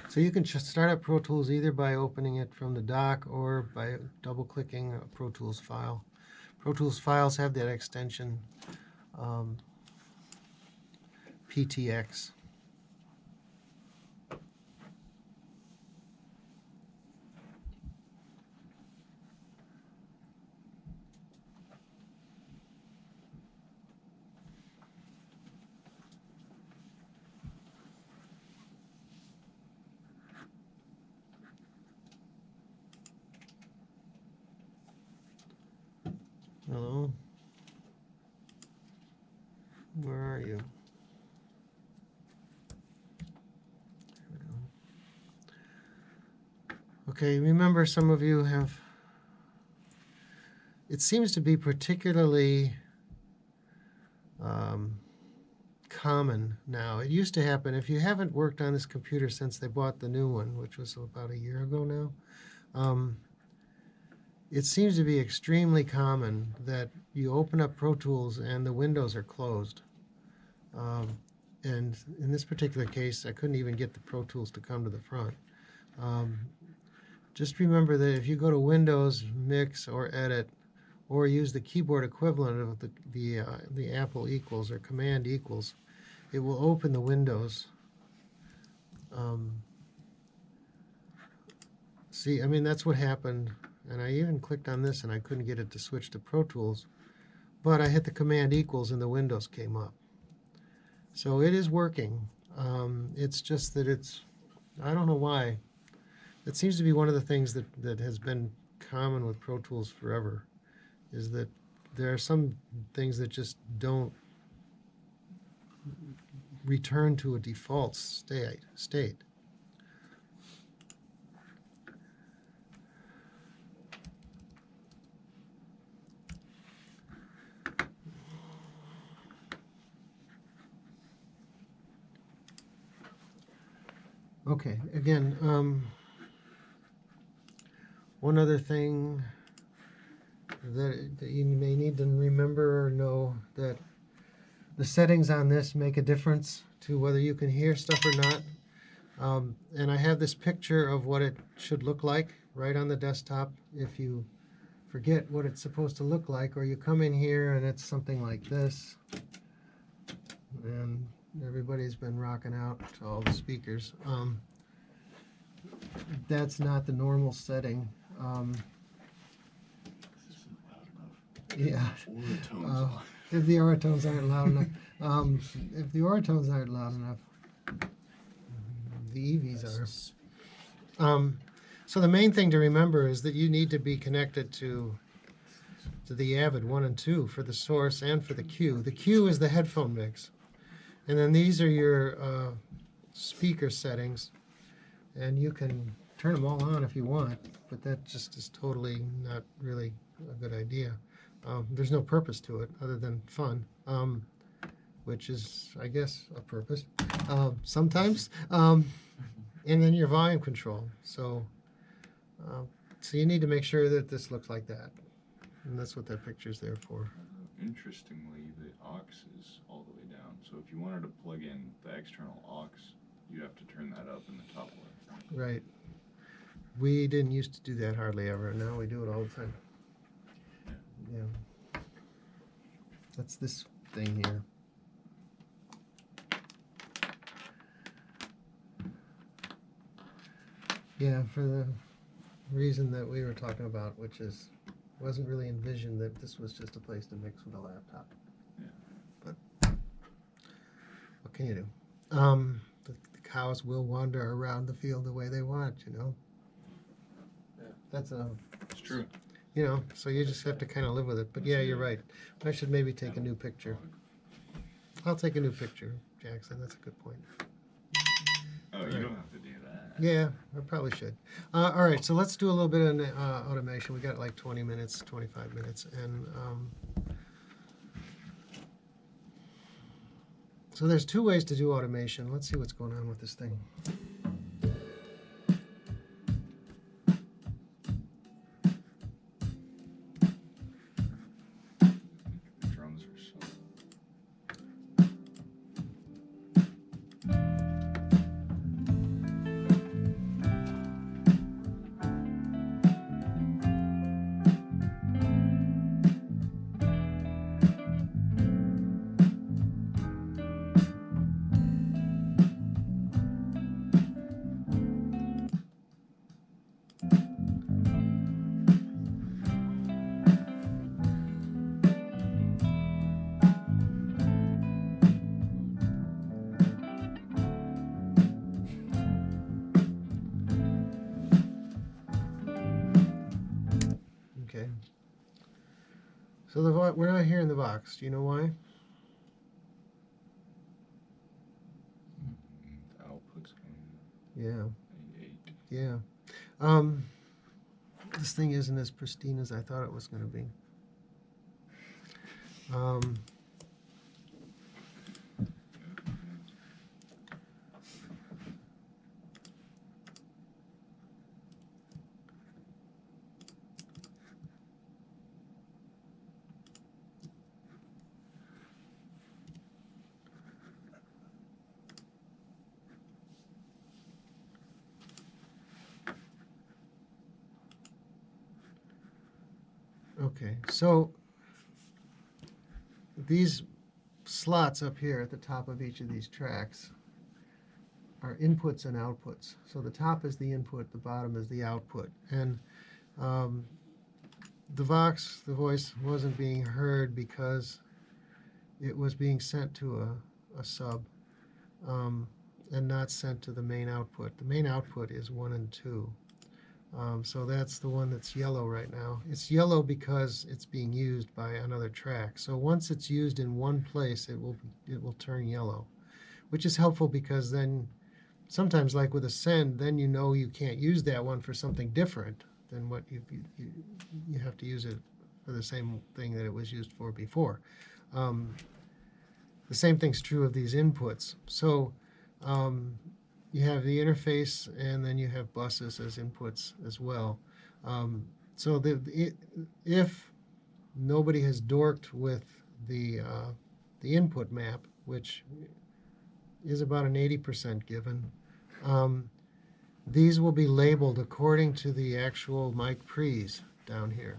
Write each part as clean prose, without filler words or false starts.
So you can start up Pro Tools either by opening it from the dock or by double-clicking a Pro Tools file. Pro Tools files have that extension um, PTX. Hello? Where are you? There we go. Okay, remember some of you have... It seems to be particularly common now. It used to happen, if you haven't worked on this computer since they bought the new one, which was about a year ago now, it seems to be extremely common that you open up Pro Tools and the windows are closed. And in this particular case, I couldn't even get the Pro Tools to come to the front. Just remember that if you go to Windows, Mix, or Edit, or use the keyboard equivalent of the Apple equals or Command equals, it will open the windows. See, I mean, that's what happened. And I even clicked on this and I couldn't get it to switch to Pro Tools. But I hit the Command equals and the windows came up. So it is working. It's just that I don't know why. It seems to be one of the things that has been common with Pro Tools forever, is that there are some things that just don't return to a default state. Okay, again, one other thing that you may need to remember or know, that the settings on this make a difference to whether you can hear stuff or not. And I have this picture of what it should look like right on the desktop. If you forget what it's supposed to look like, or you come in here and it's something like this, and everybody's been rocking out to all the speakers. That's not the normal setting. Yeah. If the oratones aren't loud enough, if the oratones aren't loud enough, the EVs are. So the main thing to remember is that you need to be connected to the Avid 1 and 2 for the source and for the Q. The Q is the headphone mix. And then these are your speaker settings. And you can turn them all on if you want, but that just is totally not really a good idea. There's no purpose to it other than fun, which is, I guess, a purpose sometimes. And then your volume control. So you need to make sure that this looks like that. And that's what that picture's there for. Interestingly, the aux is all the way down. So if you wanted to plug in the external aux, you have to turn that up in the top left. Right. We didn't used to do that hardly ever. Now we do it all the time. Yeah. That's this thing here. Yeah, for the reason that we were talking about, which is wasn't really envisioned that this was just a place to mix with a laptop. Yeah. But what can you do? The cows will wander around the field the way they want, you know. Yeah. It's true. You know, so you just have to kind of live with it. But yeah, you're right. I should maybe take a new picture. I'll take a new picture, Jackson. That's a good point. Oh, you don't have to do that. Yeah, I probably should. All right, so let's do a little bit of automation. We got like 20 minutes, 25 minutes. And so there's two ways to do automation. Let's see what's going on with this thing. Drums are so... Okay. So we're not hearing the Vox. Do you know why? The output's coming Yeah. A8. Yeah. This thing isn't as pristine as I thought it was going to be. Okay, so these slots up here at the top of each of these tracks are inputs and outputs. So the top is the input, the bottom is the output. And the Vox, the voice, wasn't being heard because it was being sent to a sub and not sent to the main output. The main output is 1 and 2. So that's the one that's yellow right now. It's yellow because it's being used by another track. So once it's used in one place, it will turn yellow, which is helpful because then sometimes, like with a send, then you know you can't use that one for something different than what you have to use it for the same thing that it was used for before. The same thing's true of these inputs. So you have the interface, and then you have buses as inputs as well. So if nobody has dorked with the input map, which is about an 80% given, these will be labeled according to the actual mic pre's down here.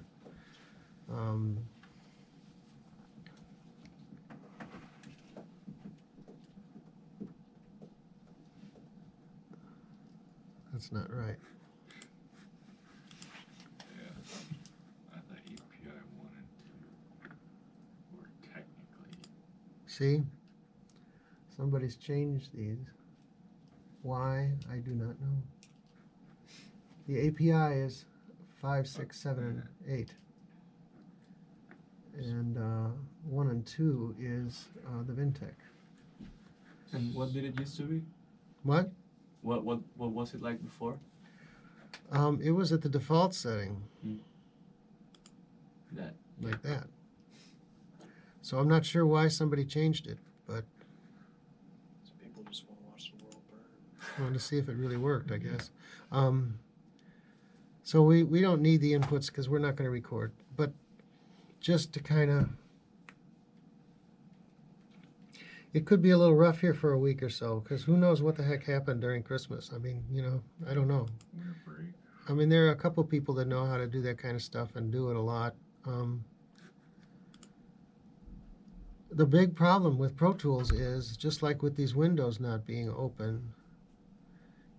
That's not right. Yeah. I thought API 1 and 2 were technically. See? Somebody's changed these. Why? I do not know. The API is 5, 6, 7, and 8. And 1 and 2 is the Vintech. And what did it used to be? What? What was it like before? It was at the default setting, That. like that. So I'm not sure why somebody changed it, but So people just want to watch the world burn. I wanted to see if it really worked, I guess. So we don't need the inputs because we're not going to record. But just to kind of, it could be a little rough here for a week or so because who knows what the heck happened during Christmas. I mean, I don't know. Winter break. I mean, there are a couple people that know how to do that kind of stuff and do it a lot. The big problem with Pro Tools is, just like with these windows not being open,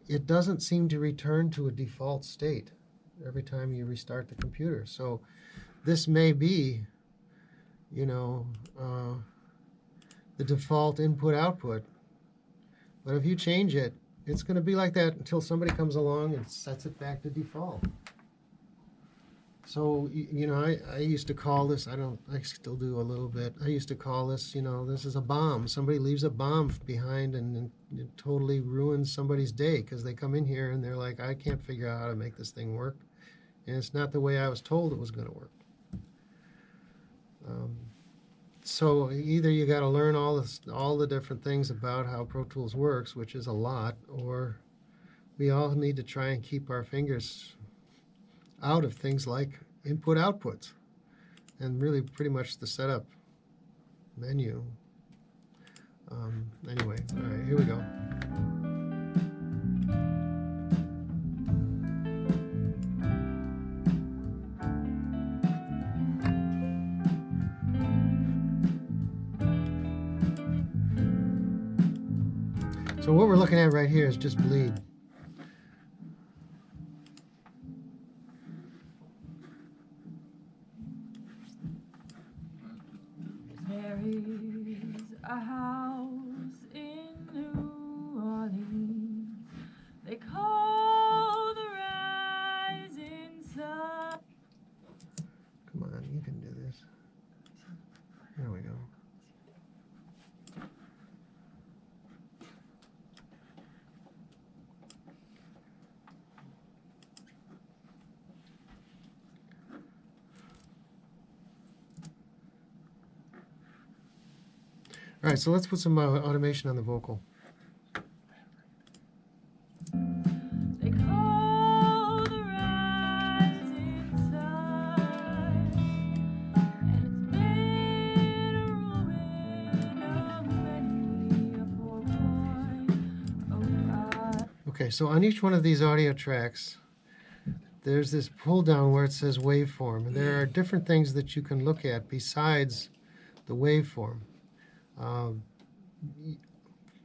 it doesn't seem to return to a default state every time you restart the computer. So this may be, the default input-output. But if you change it, it's going to be like that until somebody comes along and sets it back to default. So, I used to call this, I still do a little bit. I used to call this, this is a bomb. Somebody leaves a bomb behind and it totally ruins somebody's day because they come in here and they're like, I can't figure out how to make this thing work. And it's not the way I was told it was going to work. So either you got to learn all the different things about how Pro Tools works, which is a lot, or we all need to try and keep our fingers out of things like input outputs and really pretty much the setup menu. Anyway, all right, here we go. So what we're looking at right here is just bleed. There is a house in New Orleans they call the Rising Sun. you can do this. There we go. All right, so let's put some automation on the vocal. They call the rising sun, and it's made a ruin of many a poor boy. Oh God. Okay, so on each one of these audio tracks, there's this pull down where it says waveform. And there are different things that you can look at besides the waveform.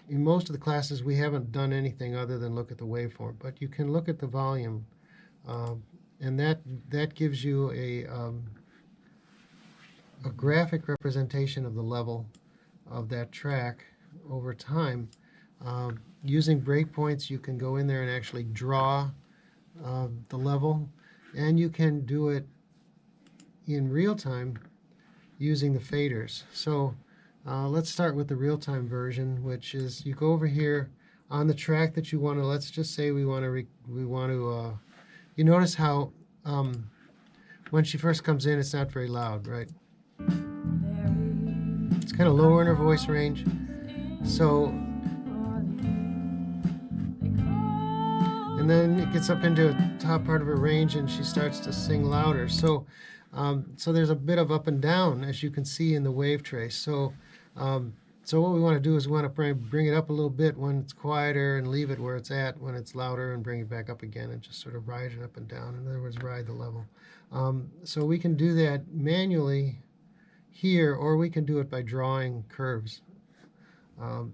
In most of the classes, we haven't done anything other than look at the waveform, but you can look at the volume, and that gives you a graphic representation of the level of that track over time. Using breakpoints, you can go in there and actually draw the level, and you can do it in real time using the faders. So let's start with the real-time version, which is you go over here on the track that you want to. Let's just say we want to. You notice how when she first comes in, it's not very loud, right? It's kind of lower in her voice range. So, and then it gets up into the top part of her range, and she starts to sing louder. So, so there's a bit of up and down, as you can see in the wave trace. So what we want to do is we want to bring it up a little bit when it's quieter and leave it where it's at when it's louder and bring it back up again and just sort of ride it up and down. In other words, ride the level. So we can do that manually here, or we can do it by drawing curves.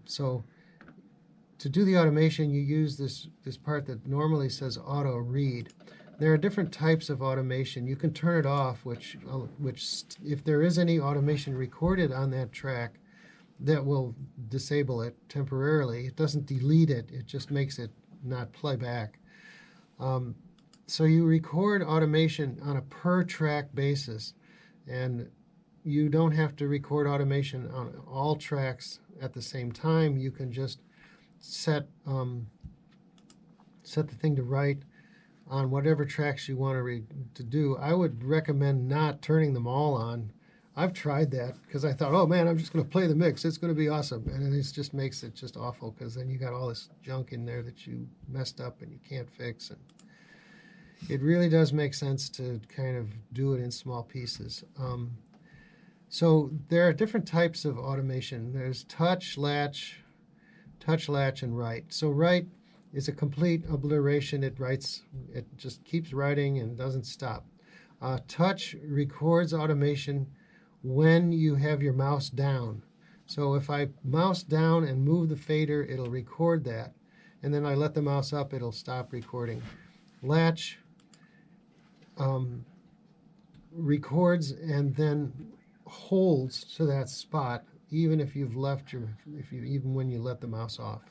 So to do the automation, you use this part that normally says auto read. There are different types of automation. You can turn it off, which if there is any automation recorded on that track, that will disable it temporarily. It doesn't delete it, it just makes it not play back. So you record automation on a per track basis, and you don't have to record automation on all tracks at the same time. You can just set the thing to write on whatever tracks you want to do. I would recommend not turning them all on. I've tried that because I thought, oh man, I'm just going to play the mix. It's going to be awesome. And it just makes it just awful, because then you got all this junk in there that you messed up and you can't fix. And it really does make sense to kind of do it in small pieces. So there are different types of automation. There's touch, latch, and write. So write is a complete obliteration. It writes, it just keeps writing and doesn't stop. Touch records automation when you have your mouse down. So if I mouse down and move the fader, it'll record that. And then I let the mouse up, it'll stop recording. Latch records and then holds to that spot, even if you've left even when you let the mouse off.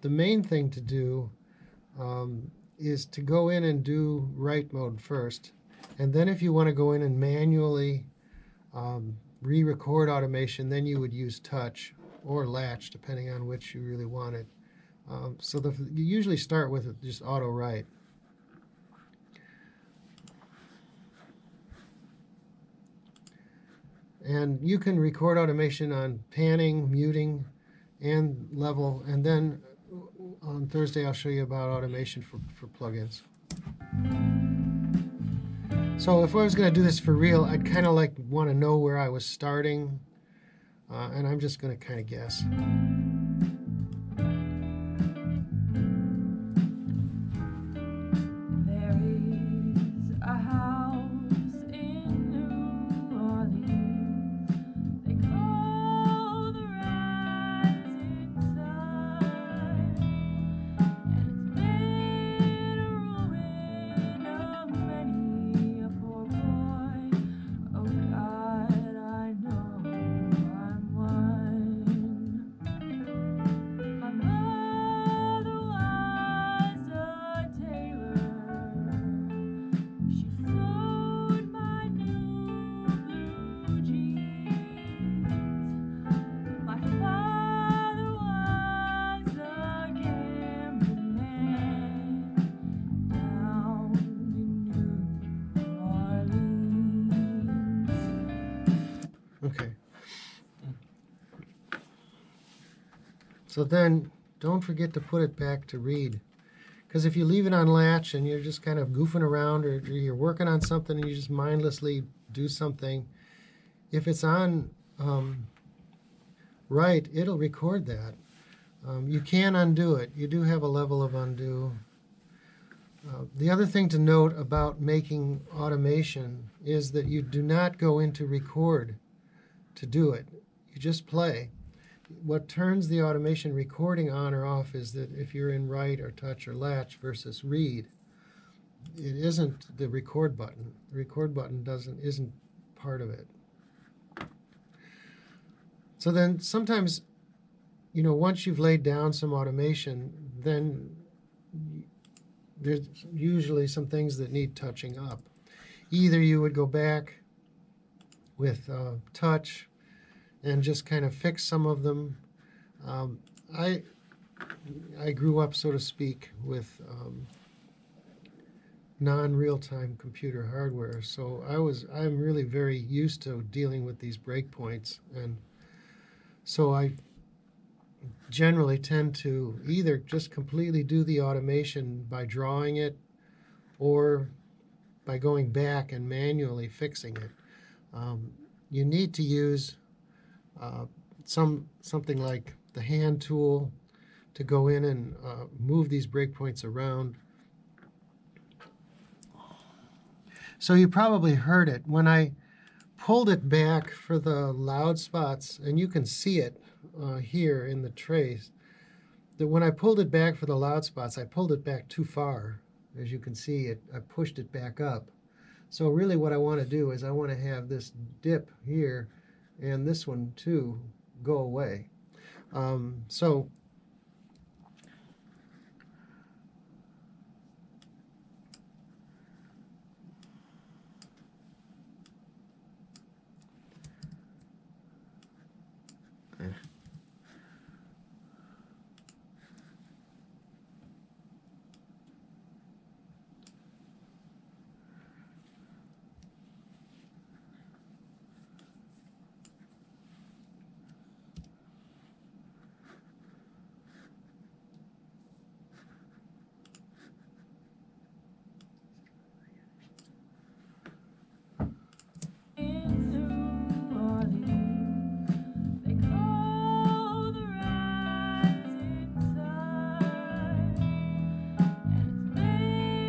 The main thing to do is to go in and do write mode first, and then if you want to go in and manually re-record automation, then you would use touch or latch, depending on which you really wanted. So you usually start with just auto write. And you can record automation on panning, muting, and level, and then on Thursday I'll show you about automation for plugins. So if I was going to do this for real, I'd kind of want to know where I was starting, and I'm just going to kind of guess. There is a house in New Orleans they call the rising sun, and it's made a ruin of many a poor boy. Oh God, I know I'm one. So then don't forget to put it back to read. Because if you leave it on latch and you're just kind of goofing around, or you're working on something and you just mindlessly do something, if it's on right, it'll record that. You can undo it. You do have a level of undo. The other thing to note about making automation is that you do not go into record to do it. You just play. What turns the automation recording on or off is that if you're in write or touch or latch versus read, it isn't the record button. The record button isn't part of it. So then sometimes, once you've laid down some automation, then there's usually some things that need touching up. Either you would go back with touch and just kind of fix some of them. I grew up, so to speak, with non-real-time computer hardware, so I'm really very used to dealing with these breakpoints, and so I generally tend to either just completely do the automation by drawing it or by going back and manually fixing it. You need to use something like the hand tool to go in and move these breakpoints around. So you probably heard it when I pulled it back for the loud spots, and you can see it here in the trace, that when I pulled it back for the loud spots, I pulled it back too far. As you can see, I pushed it back up. So really what I want to do is I want to have this dip here and this one too go away. So In New Orleans, they call the rising sun, and it's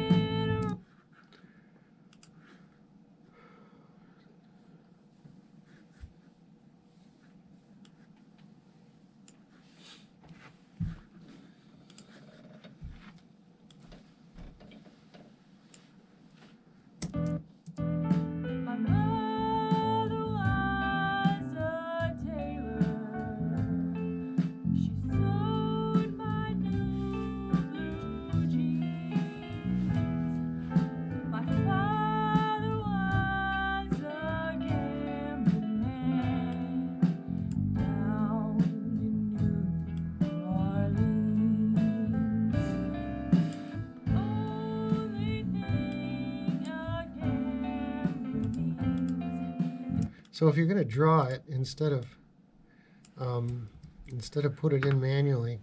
made of my mother was a tailor. She sewed my new blue jeans. My father was a gambling man down in New Orleans. Only thing a gambler means. So if you're going to draw it instead of put it in manually,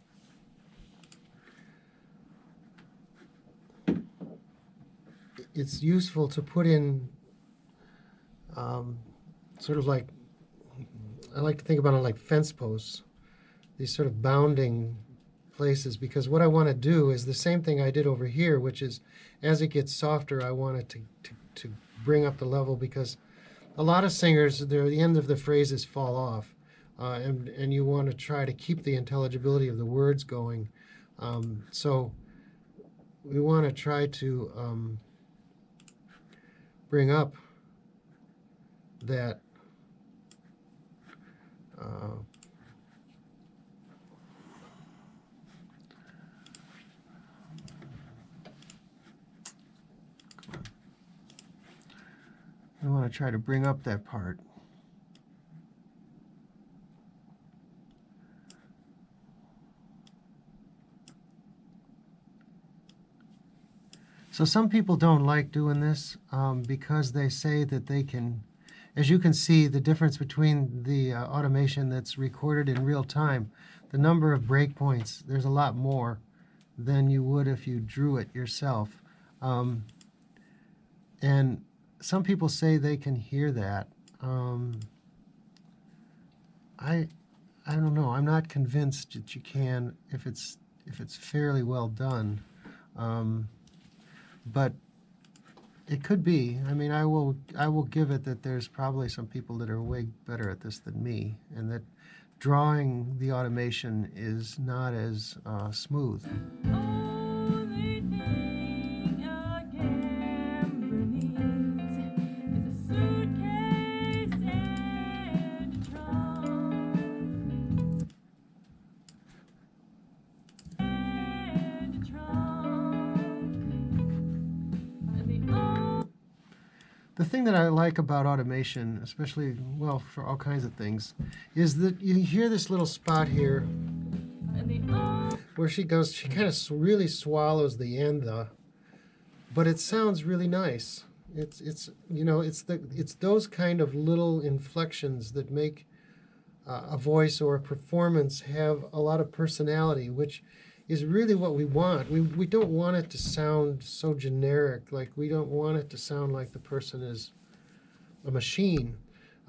it's useful to put in sort of like, I like to think about it like fence posts, these sort of bounding places, because what I want to do is the same thing I did over here, which is as it gets softer, I want it to bring up the level, because a lot of singers, the end of the phrases fall off, and you want to try to keep the intelligibility of the words going. So we want to try to bring up that I want to try to bring up that part. So some people don't like doing this because they say that they can, as you can see, the difference between the automation that's recorded in real time. the number of breakpoints, there's a lot more than you would if you drew it yourself. And some people say they can hear that. I don't know. I'm not convinced that you can if it's fairly well done. But it could be. I mean, I will give it that there's probably some people that are way better at this than me, and that drawing the automation is not as smooth. Only thing a camera needs is a suitcase and a trunk. And a trunk. And the The thing that I like about automation, especially, well, for all kinds of things, is that you hear this little spot here where she goes, she kind of really swallows the end, but it sounds really nice. It's you know, it's those kind of little inflections that make a voice or a performance have a lot of personality, which is really what we want. We don't want it to sound so generic, like we don't want it to sound like the person is a machine.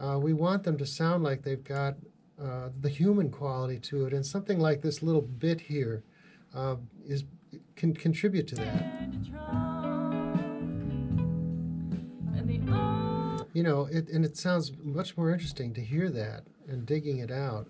We want them to sound like they've got the human quality to it, and something like this little bit here can contribute to that. You know, and it sounds much more interesting to hear that and digging it out.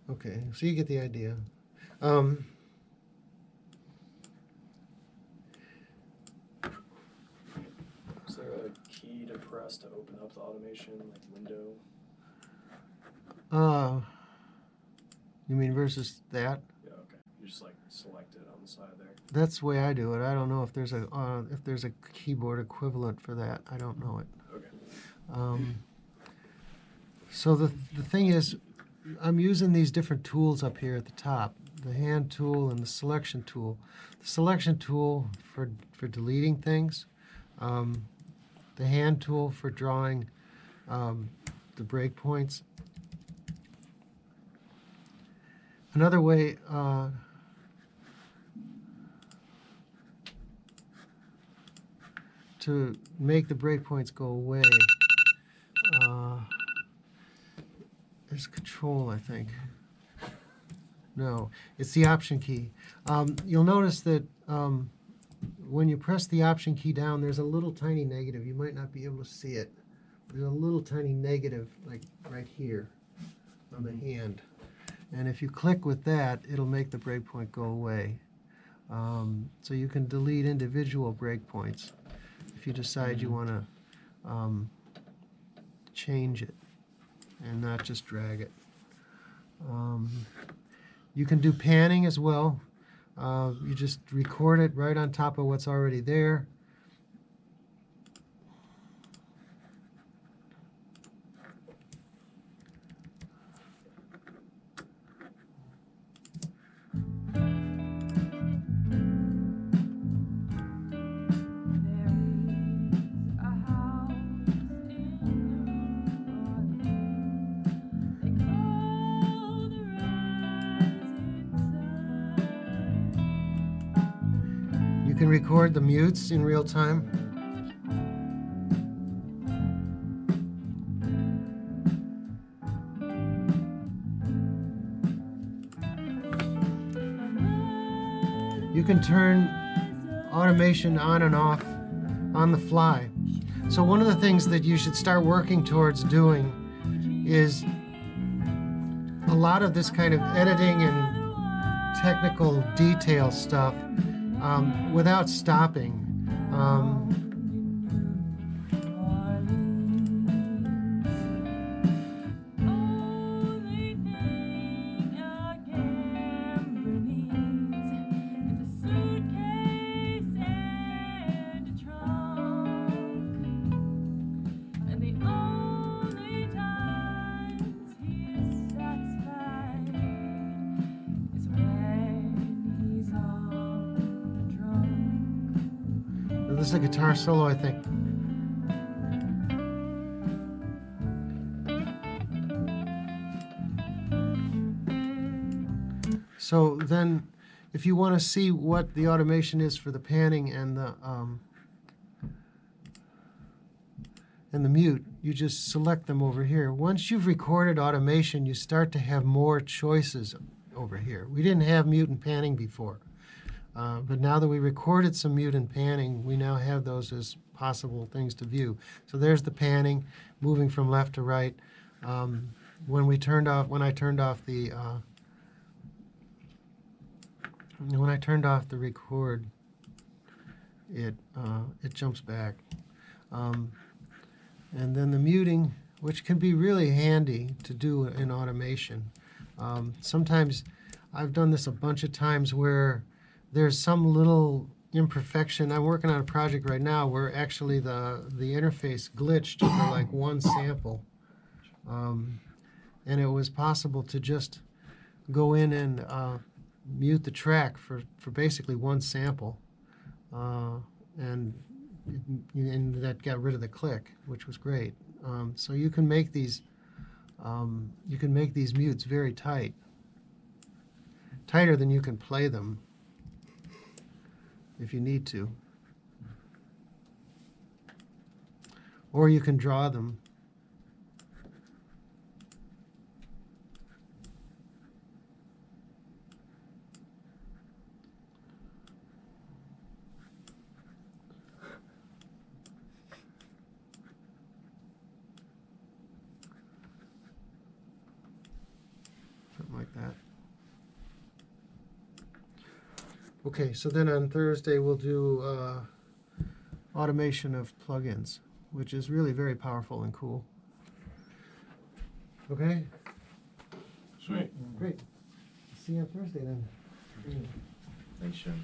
Okay, so you get the idea. Is there a key to press to open up the automation, like window? You mean versus that? Yeah, okay. You just like select it on the side there. That's the way I do it. I don't know if there's a keyboard equivalent for that. I don't know it. Okay. So the thing is, I'm using these different tools up here at the top, the hand tool and the selection tool. The selection tool for deleting things, the hand tool for drawing the breakpoints. Another way to make the breakpoints go away is Control, I think. No, it's the Option key. You'll notice that when you press the Option key down, there's a little tiny negative. You might not be able to see it. There's a little tiny negative, like right here on the hand. And if you click with that, it'll make the breakpoint go away. So you can delete individual breakpoints if you decide you want to change it and not just drag it. You can do panning as well. You just record it right on top of what's already there. You can record the mutes in real time. You can turn automation on and off on the fly. So one of the things that you should start working towards doing is a lot of this kind of editing and technical detail stuff without stopping. Only thing a camera needs this is a guitar solo, I think. So then, if you want to see what the automation is for the panning and the mute, you just select them over here. Once you've recorded automation, you start to have more choices over here. We didn't have mute and panning before, but now that we recorded some mute and panning, we now have those as possible things to view. So there's the panning, moving from left to right. When I turned off the record, it jumps back. And then the muting, which can be really handy to do in automation. Sometimes I've done this a bunch of times where there's some little imperfection. I'm working on a project right now where actually the interface glitched for like one sample. And it was possible to just go in and mute the track for basically one sample. And that got rid of the click, which was great. So you can make these mutes very tight, tighter than you can play them if you need to, or you can draw them. Like that. Okay, so then on Thursday we'll do automation of plugins, which is really very powerful and cool. Okay, Sweet. great. See you on Thursday then. Thanks, Jim.